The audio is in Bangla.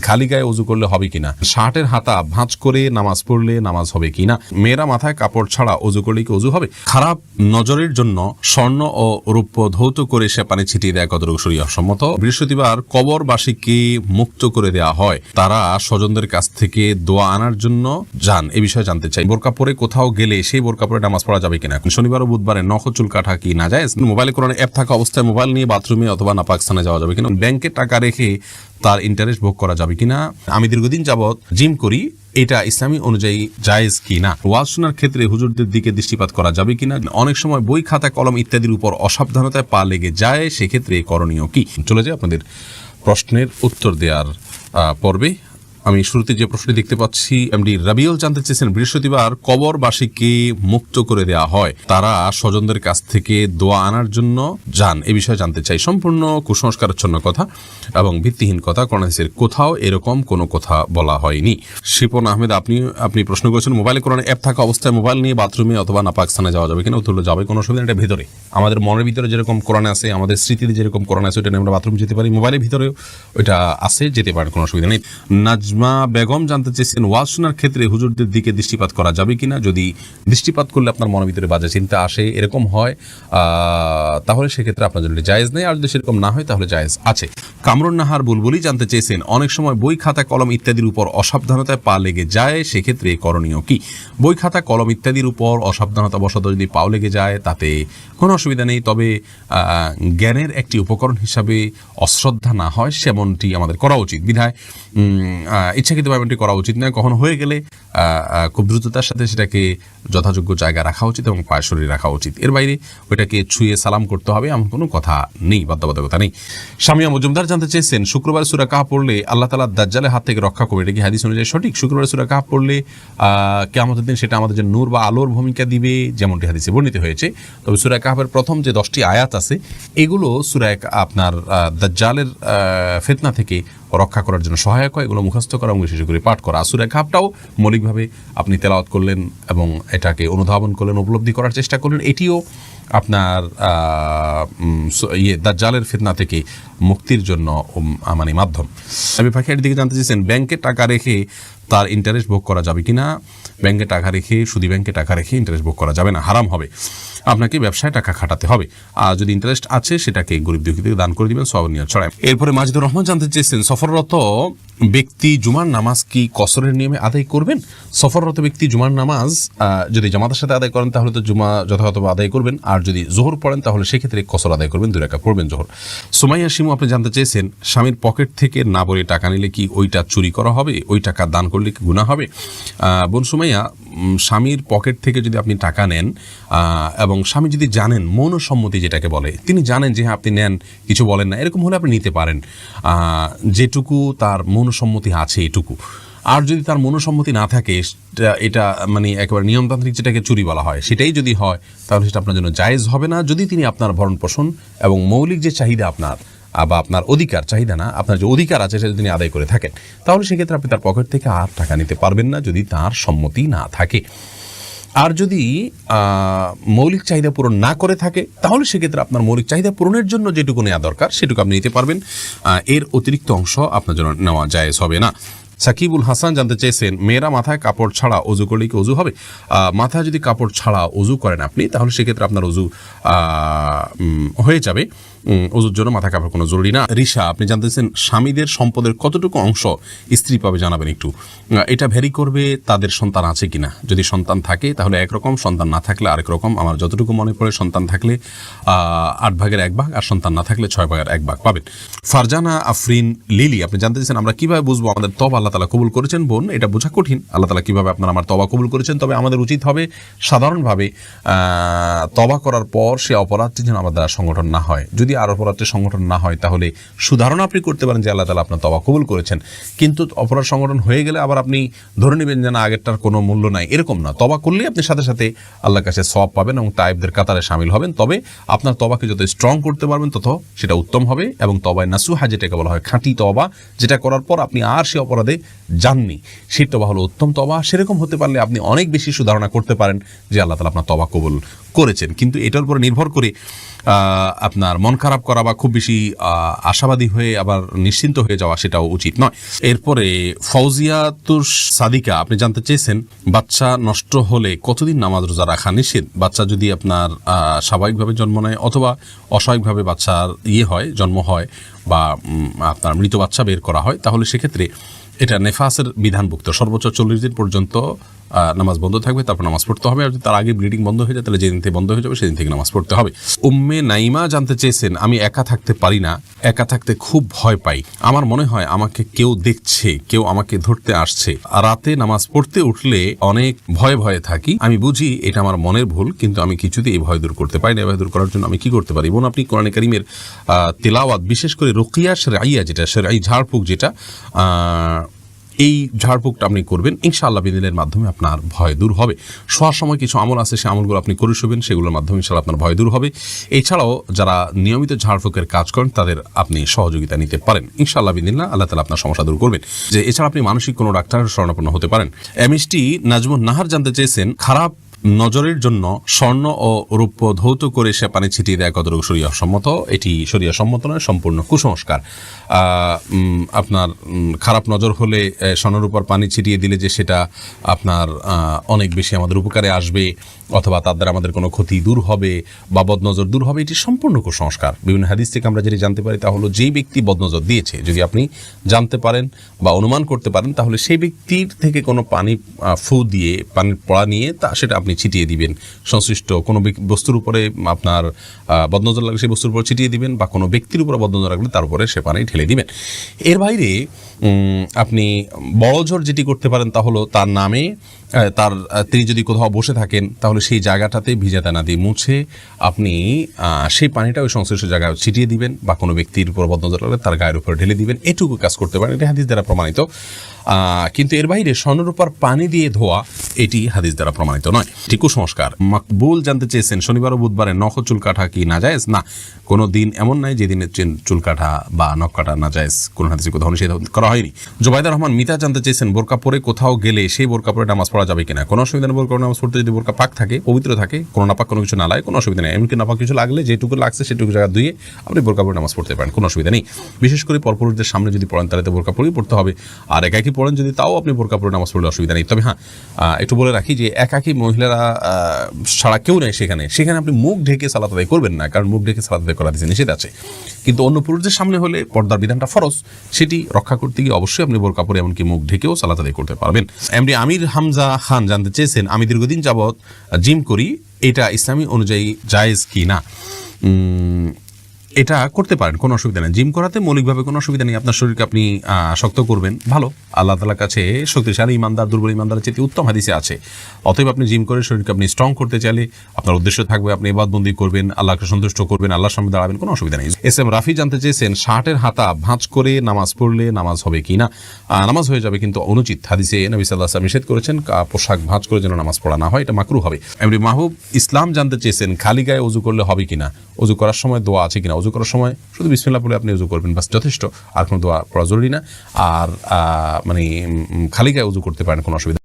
খালি গায়ে ওযু করলে হবে কিনা, শার্টের হাতা ভাঁজ করে নামাজ পড়লে নামাজ হবে কিনা, মেয়েরা মাথায় কাপড় ছাড়া ওযু করলে কি ওযু হবে, খারাপ নজরের জন্য স্বর্ণ ও রৌপ্য ধৌত করে সে পানি ছিটিয়ে দেয় কতটুকু শরীয়ত সম্মত, বৃহস্পতিবার কবরবাসীকে মুক্ত করে দেওয়া হয়, তারা স্বজনদের কাছ থেকে দোয়া আনার জন্য যান, এ বিষয়ে জানতে চাই, বোরকা পরে কোথাও গেলে সেই বোরকা পরে নামাজ পড়া যাবে কিনা, শনিবার ও বুধবারে নখ চুল কাটা কি না যায়, মোবাইলে কোরআন অ্যাপ থাকা অবস্থায় মোবাইল নিয়ে বাথরুমে অথবা নাপাক স্থানে যাওয়া যাবে কিনা, ব্যাংকে টাকা রেখে তার ইন্টারেস্ট ভোগ করা যাবে কিনা, আমি দীর্ঘদিন যাবৎ জিম করি, এটা ইসলামী অনুযায়ী জায়েজ কিনা, ওয়াজ শোনার ক্ষেত্রে হুজুরদের দিকে দৃষ্টিপাত করা যাবে কিনা, অনেক সময় বই খাতা কলম ইত্যাদির উপর অসাবধানতায় পা লেগে যায়, সেক্ষেত্রে করণীয় কি। চলে যায় আপনাদের প্রশ্নের উত্তর দেওয়ার পর্বে। আমি শুরুতে যে প্রশ্নটি দেখতে পাচ্ছি, এমডি রাবিউল জানতে চেয়েছেন, বৃহস্পতিবার কবরবাসীকে মুক্ত করে দেওয়া হয়, তারা স্বজনদের কাছ থেকে দোয়া আনার জন্য যান, এ বিষয়ে জানতে চাই। সম্পূর্ণ কুসংস্কারাচ্ছন্ন কথা এবং ভিত্তিহীন কথা, কোরআন হাদিসের কোথাও এরকম কোনো কথা বলা হয়নি। শিপন আহমেদ আপনি প্রশ্ন করেছেন, মোবাইলে কোরআন অ্যাপ থাকা অবস্থায় মোবাইল নিয়ে বাথরুমে অথবা নাপাক স্থানে যাওয়া যাবে কিনা, উত্তর যাবে, কোনো অসুবিধা। এটা ভেতরে আমাদের মনের ভিতরে যেরকম কোরআন আছে, আমাদের স্মৃতিতে যেরকম কোরআন আছে, ওইটা নিয়ে আমরা বাথরুম যেতে পারি, মোবাইলের ভিতরেও ওইটা আছে, যেতে পারেন, কোনো অসুবিধা নেই। নাজমা বেগম জানতে চেয়েছেন, ওয়াজ শোনার ক্ষেত্রে হুজুরদের দিকে দৃষ্টিপাত করা যাবে কিনা, যদি দৃষ্টিপাত করলে আপনার মনের ভিতরে বাজে চিন্তা আসে, এরকম হয়, তাহলে সেক্ষেত্রে আপনার জন্য জায়েজ নেই, আর যদি সেরকম না হয় তাহলে জায়েজ আছে। কামরুন নাহার বুলবুলি জানতে চেয়েছেন, অনেক সময় বই খাতা কলম ইত্যাদির উপর অসাবধানতায় পা লেগে যায়, সেক্ষেত্রে করণীয় কি। বই খাতা কলম ইত্যাদির উপর অসাবধানতা বশত যদি পাও লেগে যায় তাতে কোনো অসুবিধা নেই, তবে জ্ঞানের একটি উপকরণ হিসাবে অশ্রদ্ধা না হয় সেমনটি আমাদের করা উচিত, বিধায় ইচ্ছাকৃতভাবে এমনটি করা উচিত নয়। কখনো হয়ে গেলে খুব দ্রুততার সাথে সেটাকে যথাযোগ্য জায়গায় রাখা উচিত এবং পায়ে সরিয়ে রাখা উচিত, এর বাইরে ওইটাকে ছুঁয়ে সালাম করতে হবে এমন কোনো কথা নেই, বাধ্যবাধকতা নেই। সামিয়া মজুমদার জানতে চেয়েছেন, শুক্রবার সূরা কাহফ পড়লে আল্লাহ তাআলা দাজ্জালের হাত থেকে রক্ষা করবে, এটা কি হাদিস অনুযায়ী সঠিক? শুক্রবার সূরা কাহফ পড়লে কিয়ামতের দিন সেটা আমাদের জন্য নূর বা আলোর ভূমিকা দিবে, যেমনটি হাদিসে বর্ণিত হয়েছে। তবে সূরা কাহফের প্রথম যে 10টি আয়াত আছে, এগুলো সূরা আপনার দাজ্জালের ফিতনা থেকে রক্ষা করার জন্য সহায়ক হয়, এগুলো মুখস্থ করা এবং বিশেষ করে পাঠ করা। সূরা কাহফটাও মৌলিকভাবে আপনি তেলাওয়াত করলেন এবং এটাকে অনুধাবন করলেন, উপলব্ধি করার চেষ্টা করলেন, এটিও আপনার দাজ্জালের ফিতনা থেকে মুক্তির জন্য মানে মাধ্যম। আমি পাখির দিকে জানতে চেয়েছেন, ব্যাংকে টাকা রেখে তার ইন্টারেস্ট ভোগ করা যাবে কিনা। ব্যাংকে টাকা রেখে, সুদী ব্যাংকে টাকা রেখে ইন্টারেস্ট ভোগ করা যাবে না, হারাম হবে, আপনাকে ব্যবসায় টাকা খাটাতে হবে, আর যদি ইন্টারেস্ট আছে সেটাকে গরিব দুঃখীদের দান করে দিবেন, সওয়াব নিয়ত ছড়ায়। এরপরে মাজিদুর রহমান জানতে চেয়েছেন, সফররত ব্যক্তি জুমার নামাজ কি কসরের নিয়মে আদায় করবেন? সফররত ব্যক্তি জুমার নামাজ যদি জামাতের সাথে আদায় করেন তাহলে তো জুমা যথাযথভাবে আদায় করবেন, আর যদি জোহর পড়েন তাহলে সেক্ষেত্রে কসর আদায় করবেন, 2 রাকাত পড়বেন জোহর। সুমাইয়া শিমু আপনি জানতে চেয়েছেন, স্বামীর পকেট থেকে না বলে টাকা নিলে কি ওইটা চুরি করা হবে? ওই টাকা দান করলে কি গুনাহ হবে? বোন সুমাইয়া, স্বামীর পকেট থেকে যদি আপনি টাকা নেন এবং স্বামী যদি জানেন, মৌন সম্মতি যেটাকে বলে, তিনি জানেন যে হ্যাঁ আপনি নেন, কিছু বলেন না, এরকম হলে আপনি নিতে পারেন, যেটুকু তার মৌন সম্মতি আছে এটুকু। আর যদি তার মনোসম্মতি না থাকে, এটা মানে একেবারে নিয়মতান্ত্রিক যেটাকে চুরি বলা হয়, সেটাই যদি হয় তাহলে সেটা আপনার জন্য জায়েজ হবে না, যদি তিনি আপনার ভরণ পোষণ এবং মৌলিক যে চাহিদা আপনার বা আপনার অধিকার, চাহিদা না, আপনার যে অধিকার আছে সেটা তিনি আদায় করে থাকেন, তাহলে সেক্ষেত্রে আপনি তার পকেট থেকে আর টাকা নিতে পারবেন না যদি তার সম্মতি না থাকে। আর যদি মৌলিক চাহিদা পূরণ না করে থাকে তাহলে সেক্ষেত্রে আপনার মৌলিক চাহিদা পূরণের জন্য যেটুকু নেওয়া দরকার সেটুকু আপনি নিতে পারবেন, এর অতিরিক্ত অংশ আপনার জন্য নেওয়া জায়েজ হবে না। সাকিবুল হাসান জানতে চেয়েছেন, মেয়েরা মাথায় কাপড় ছাড়া ওযু করলে কি ওযু হবে? মাথায় যদি কাপড় ছাড়া ওযু করেন আপনি, তাহলে সেক্ষেত্রে আপনার ওযু হয়ে যাবে, ওযুর জন্য মাথা কাপড় কোনো জরুরি না। রিশা আপনি জানতে চেয়েছেন, স্বামীদের সম্পদের কতটুকু অংশ স্ত্রী পাবে জানাবেন একটু। এটা ভ্যারি করবে তাদের সন্তান আছে কিনা, যদি সন্তান থাকে তাহলে একরকম, সন্তান না থাকলে আরেক রকম। আমার যতটুকু মনে পড়ে, সন্তান থাকলে 8 ভাগের 1 ভাগ, আর সন্তান না থাকলে 6 ভাগের 1 ভাগ পাবেন। ফারজানা আফরিন লিলি আপনি জানতে চেয়েছেন, আমরা কিভাবে বুঝবো আমাদের তওবা আল্লাহ তাআলা কবুল করেছেন? বোন, এটা বোঝা কঠিন, আল্লাহ তাআলা কিভাবে আপনার আমার তওবা কবুল করেছেন, তবে আমাদের উচিত হবে সাধারণভাবে তওবা করার পর সে অপরাধটি যেন আমাদের দ্বারা সংগঠন না হয়। যদি আর অপরাধটি সংগঠন না হয় তাহলে সুধারণা আপনি করতে পারেন যে আল্লাহ তাআলা আপনার তওবা কবুল করেছেন, কিন্তু অপরাধ সংগঠন হয়ে গেলে আবার আপনি ধরে নেবেন যে না, আগেরটার কোনো মূল্য নাই, এরকম না। তওবা করলেই আপনি সাথে সাথে আল্লাহর কাছে সওয়াব পাবেন এবং তায়েবদের কাতারে শামিল হবেন। তবে আপনার তওবাকে যত স্ট্রং করতে পারবেন তত সেটা উত্তম হবে, এবং তওবায়ে নাসুহা যেটাকে বলা হয়, খাঁটি তওবা, যেটা করার পর আপনি আর সে অপরাধে যাননি, সেই তওবা হলো উত্তম তওবা। সেরকম হতে পারলে আপনি অনেক বেশি সুধারণা করতে পারেন যে আল্লাহ তাআলা আপনার তওবা কবুল করেছেন। কিন্তু এটার উপরে নির্ভর করে আপনার মন খারাপ করা বা খুব বেশি আশাবাদী হয়ে আবার নিশ্চিন্ত হয়ে যাওয়া সেটাও উচিত নয়। এরপরে ফৌজিয়াতুস সাদিকা আপনি জানতে চেয়েছেন বাচ্চা নষ্ট হলে কতদিন নামাজ রোজা রাখা নিষেধ। বাচ্চা যদি আপনার স্বাভাবিকভাবে জন্ম নেয় অথবা অস্বাভাবিকভাবে বাচ্চার হয় জন্ম হয় বা আপনার মৃত বাচ্চা বের করা হয়, তাহলে সেক্ষেত্রে এটা নেফাসের বিধানভুক্ত। সর্বোচ্চ 40 দিন পর্যন্ত নামাজ বন্ধ থাকবে, তারপর নামাজ পড়তে হবে। আর যদি তার আগে ব্লিডিং বন্ধ হয়ে যায় তাহলে যেদিন থেকে বন্ধ হয়ে যাবে সেদিন থেকে নামাজ পড়তে হবে। উম্মে নাইমা জানতে চেয়েছেন আমি একা থাকতে পারি না, একা থাকতে খুব ভয় পাই। আমার মনে হয় আমাকে কেউ দেখছে, কেউ আমাকে ধরতে আসছে। রাতে নামাজ পড়তে উঠলে অনেক ভয়ে ভয়ে থাকি। আমি বুঝি এটা আমার মনের ভুল, কিন্তু আমি কিছুতেই এই ভয় দূর করতে পারি না। এই ভয় দূর করার জন্য আমি কি করতে পারি? বোন, আপনি কোরআনে কারীমের তেলাওয়াত, বিশেষ করে রুকিয়া শরঈয়া যেটা শরঈ ঝাড়ফুঁক, যেটা এই ঝাড়ফুঁকটা আপনি করবেন, ইনশাআল্লাহ বিদিনের মাধ্যমে আপনার ভয় দূর হবে। শোয়ার সময় কিছু আমল আছে, সেই আমলগুলো আপনি করে শুবেন, সেগুলোর মাধ্যমে ইনশাআল্লাহ আপনার ভয় দূর হবে। এছাড়াও যারা নিয়মিত ঝাড়ফুঁকের কাজ করেন তাদের আপনি সহযোগিতা নিতে পারেন, ইনশাআল্লাহ বিদিনিল্লাহ আল্লাহ তাআলা আপনার সমস্যা দূর করবেন। যে এছাড়া আপনি মানসিক কোনো ডাক্তারের শরণাপন্ন হতে পারেন। এমএসটি নাজমুন নাহার জানতে চেয়েছেন খারাপ নজরের জন্য স্বর্ণ ও রৌপ্য ধৌত করে সে পানি ছিটিয়ে দেয় কতটুকু শরিয়া সম্মত? এটি শরিয়া সম্মত নয়, সম্পূর্ণ কুসংস্কার। আপনার খারাপ নজর হলে স্বর্ণের উপর পানি ছিটিয়ে দিলে যে সেটা আপনার অনেক বেশি আমাদের উপকারে আসবে অথবা তার দ্বারা আমাদের কোনো ক্ষতি দূর হবে বা বদনজর দূর হবে, এটি সম্পূর্ণ কুসংস্কার। বিভিন্ন হাদিস থেকে আমরা যেটি জানতে পারি তা হলো, যেই ব্যক্তি বদনজর দিয়েছে যদি আপনি জানতে পারেন বা অনুমান করতে পারেন, তাহলে সেই ব্যক্তির থেকে কোনো পানি ফু দিয়ে পানির পড়া নিয়ে সেটা আপনি ছিটিয়ে দিবেন। সংশ্লিষ্ট কোনো বস্তুর উপরে আপনার বদনজর লাগলে সেই বস্তুর উপর ছিটিয়ে দিবেন, বা কোনো ব্যক্তির উপরে বদনজর লাগলে তার উপরে সে পানি ঢেলে দিবেন। এর বাইরে আপনি বড় জোর যেটি করতে পারেন তা হলো তার নামে তিনি যদি কোথাও বসে থাকেন তাহলে সেই জায়গাটাতে ভিজা দানা দিয়ে মুছে আপনি সেই পানিটা ওই সংশ্লিষ্ট জায়গায় ছিটিয়ে দিবেন, বা কোনো ব্যক্তির উপর বদনজর লাগলে তার গায়ের উপরে ঢেলে দিবেন। এটুকু কাজ করতে পারেন, এটা হাদিস দ্বারা প্রমাণিত। কিন্তু এর বাইরে স্বর্ণের উপর পানি দিয়ে ধোয়া এটি হাদিস দ্বারা প্রমাণিত নয়, এটি কুসংস্কার। মাকবুল জানতে চেয়েছেন শনিবার ও বুধবারে নখ চুল কাটা কি নাজায়েজ? না, কোনো দিন এমন নাই যেদিনে চুল কাটা বা নখ কাটা নাজায়েজ, কোনো হাদিসে কোথাও নিষেধ করা হয়নি। জুবাইদা রহমান মিতা জানতে চেয়েছেন বোরকা পরে কোথাও গেলে সেই বোরকা পরে নামাজ পড়া যাবে কিনা? কোনো অসুবিধা নেই। বোরকা নামাজ পড়তে যদি বোরকা পাক থাকে, পবিত্র থাকে, কোনো নাপাক কোনো কিছু না লাগে, কোনো অসুবিধা নেই। এমনকি নাপাক কিছু লাগলে যেটুকু লাগছে সেটুকু জায়গা ধুয়ে আপনি বোরকা পরে নামাজ পড়তে পারেন, কোনো অসুবিধা নেই। বিশেষ করে পরপুরুষদের সামনে যদি পড়েন তাহলে তো বোরকা পরেই পড়তে হবে, আর একাকি পড়েন যদি তাও আপনি বোরকা পরে নামাজ পড়লে অসুবিধা নেই। তবে হ্যাঁ, একটু বলে রাখি যে একাকি মহিলারা ছাড়া কেউ নেই সেখানে আপনি মুখ ঢেকে সালাত আদায় করবেন না, কারণ মুখ ঢেকে সালাত আদায় করা দিতে নিষেধ আছে। কিন্তু অন্য পুরুষদের সামনে হলে পর্দার বিধানটা ফরজ, সেটি রক্ষা করতে গিয়ে অবশ্যই আপনি বোরকা পরে এমনকি মুখ ঢেকেও সালাত আদায় করতে পারবেন। এমডি আমির হামজা খান জানতে চেয়েছেন আমি দীর্ঘদিন যাবৎ জিম করি, এটা ইসলামী অনুযায়ী জায়েজ কি না? এটা করতে পারেন, কোনো অসুবিধা নেই। জিম করাতে মৌলিকভাবে কোনো অসুবিধা নেই। আপনার শরীরকে আপনি শক্ত করবেন, ভালো। আল্লাহ তাআলার কাছে শক্তিশালী ইমানদার দুর্বল ইমানদারের চেয়ে উত্তম হাদিসে আছে। অতএব আপনি জিম করে শরীরকে আপনি স্ট্রং করতে চাইলে আপনার উদ্দেশ্য থাকবে আপনি ইবাদতবন্দি করবেন, আল্লাহকে সন্তুষ্ট করবেন, আল্লাহর সামনে দাঁড়াবেন, কোনো অসুবিধা নেই। এস এম রাফি জানতে চেয়েছেন শার্টের হাতা ভাঁজ করে নামাজ পড়লে নামাজ হবে কি না? নামাজ হয়ে যাবে, কিন্তু অনুচিত। হাদিসে নবী সাল্লাল্লাহু আলাইহি ওয়াসাল্লাম নিষেধ করেছেন পোশাক ভাঁজ করে যেন নামাজ পড়া না হয়, এটা মাকরুহ হবে। এমডি মাহবুব ইসলাম জানতে চেয়েছেন খালি গায়ে ওযু করলে হবে কিনা? ওযু করার সময় দোয়া আছে কিনা? ওযু করার সময় শুধু বিসমিল্লাহ বলে আপনি ওযু করবেন, বাস যথেষ্ট, আর কোনো দোয়া পড়া জরুরি না। আর মানে খালি গায়ে ওযু করতে পারেন, কোনো অসুবিধা